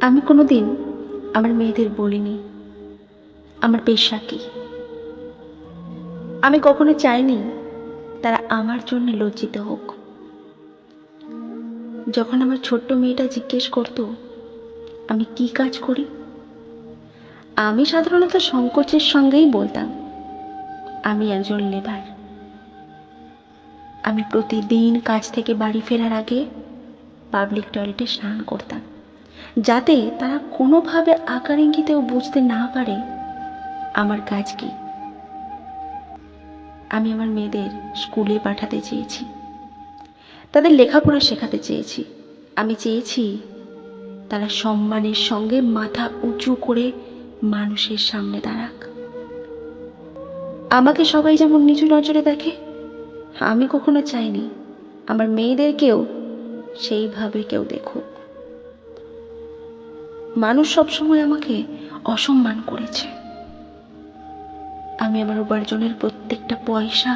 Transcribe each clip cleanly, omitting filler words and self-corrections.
আমি কোনোদিন আমার মেয়েদের বলিনি আমার পেশা কি। আমি কখনো চাইনি তারা আমার জন্য লজ্জিত হোক। যখন আমার ছোট্ট মেয়েটা জিজ্ঞেস করতো আমি কি কাজ করি, আমি সাধারণত সংকোচের সঙ্গেই বলতাম আমি একজন লেবার। আমি প্রতিদিন কাজ থেকে বাড়ি ফেরার আগে পাবলিক টয়লেটে স্নান করতাম, যাতে তারা কোনোভাবে আকার ইঙ্গিতেও বুঝতে না পারে আমার কাজ কি। আমি আমার মেয়েদের স্কুলে পাঠাতে চেয়েছি, তাদের লেখাপড়া শেখাতে চেয়েছি। আমি চেয়েছি তারা সম্মানের সঙ্গে মাথা উঁচু করে মানুষের সামনে দাঁড়াক। আমাকে সবাই যেমন নিচু নজরে দেখে, আমি কখনো চাইনি আমার মেয়েদেরকেও সেইভাবে কেউ দেখুক। মানুষ সবসময় আমাকে অসম্মান করেছে। আমি আমার উপার্জনের প্রত্যেকটা পয়সা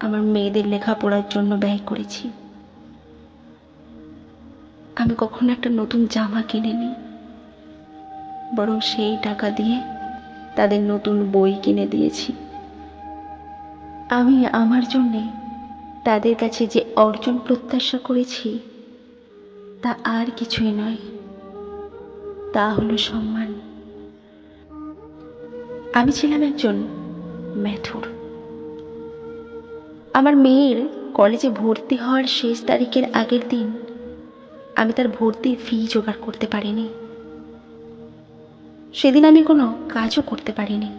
আমার মেয়েদের লেখাপড়ার জন্য ব্যয় করেছি। আমি কখনো একটা নতুন জামা কিনিনি, বরং সেই টাকা দিয়ে তাদের নতুন বই কিনে দিয়েছি। আমি আমার জন্যে তাদের কাছে যে অর্জন প্রত্যাশা করেছি তা আর কিছুই নয়, তা হলো সম্মান। আমি ছিলাম একজন মেথর। আমার মেয়ের কলেজে ভর্তি হওয়ার শেষ তারিখের আগের দিন আমি তার ভর্তির ফি জোগাড় করতে পারিনি। সেদিন আমি কোনো কাজও করতে পারিনি।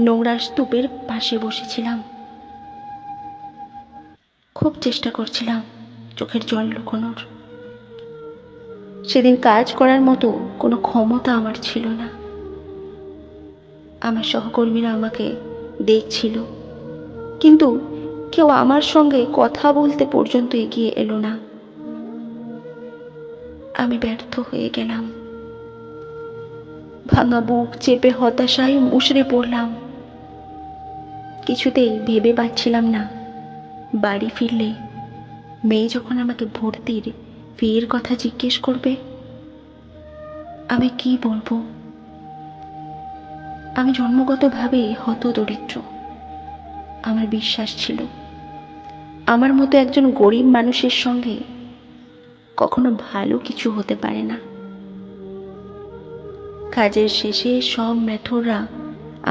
নোংরা স্তূপের পাশে বসেছিলাম। খুব চেষ্টা করছিলাম চোখের জল লুকোনোর। সেদিন কাজ করার মতো কোনো ক্ষমতা আমার ছিল না। আমার সহকর্মীরা আমাকে দেখছিল, কিন্তু কেউ আমার সঙ্গে কথা বলতে পর্যন্ত এগিয়ে এলো না। আমি ব্যর্থ হয়ে গেলাম। ভাঙা বুক চেপে হতাশায় মুষড়ে পড়লাম। কিছুতেই ভেবে পাচ্ছিলাম না বাড়ি ফিরলে মেয়ে যখন আমাকে ভর্তির ফির কথা জিজ্ঞেস করবে আমি কি বলবো। আমি জন্মগতভাবে হতদরিদ্র। আমার বিশ্বাস ছিল আমার মতো একজন গরিব মানুষের সঙ্গে কখনো ভালো কিছু হতে পারে না। কাজের শেষে সব মেথররা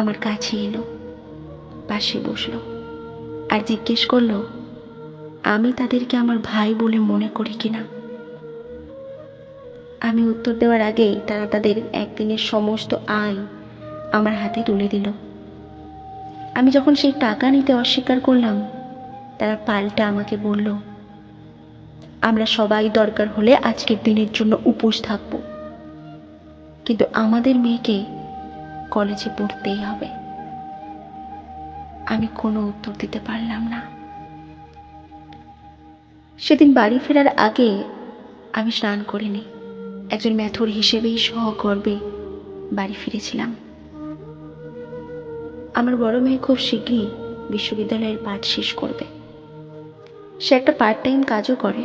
আমার কাছে এলো, পাশে বসলো আর জিজ্ঞেস করলো আমি তাদেরকে আমার ভাই বলে মনে করি কিনা। আমি উত্তর দেওয়ার আগেই তারা তাদের একদিনের সমস্ত আয় আমার হাতে তুলে দিল। আমি যখন সেই টাকা নিতে অস্বীকার করলাম তারা পাল্টা আমাকে বলল আমরা সবাই দরকার হলে আজকের দিনের জন্য উপোস থাকবো, কিন্তু আমাদের মেয়েকে কলেজে পড়তেই হবে। আমি কোনো উত্তর দিতে পারলাম না। সেদিন বাড়ি ফেরার আগে আমি স্নান করিনি। একজন মেথর হিসেবেই সগর্বে বাড়ি ফিরেছিলাম। আমার বড় মেয়ে খুব শীঘ্রই বিশ্ববিদ্যালয়ের পাঠ শেষ করবে। সে একটা পার্ট টাইম কাজও করে।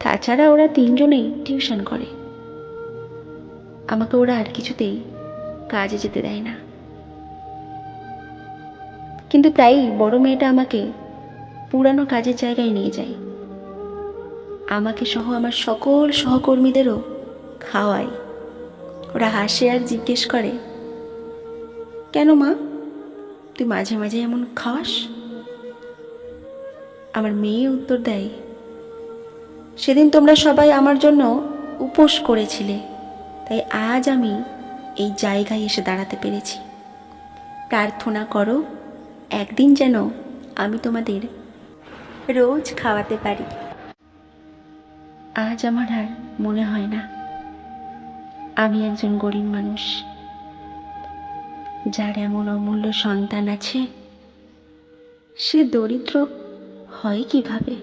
তাছাড়া ওরা তিনজনেই টিউশন করে। আমাকে ওরা আর কিছুতেই কাজে যেতে দেয় না, কিন্তু প্রায়ই বড় মেয়েটা আমাকে পুরানো কাজের জায়গায় নিয়ে যায়। আমাকে সহ আমার সকল সহকর্মীদেরও খাওয়ায়। ওরা হাসে আর জিজ্ঞেস করে কেন মা, তুই মাঝে মাঝে এমন খাওয়াস? আমার মেয়ে উত্তর দেয় সেদিন তোমরা সবাই আমার জন্য উপোস করেছিলে, তাই আজ আমি এই জায়গায় এসে দাঁড়াতে পেরেছি। প্রার্থনা করো একদিন যেন আমি তোমাদের রোজ খাওয়াতে পারি। আজ আমার আর মনে হয় না আমি একজন গরিব মানুষ যার এমন অমূল্য সন্তান আছে। সে দরিদ্র হয় কিভাবে?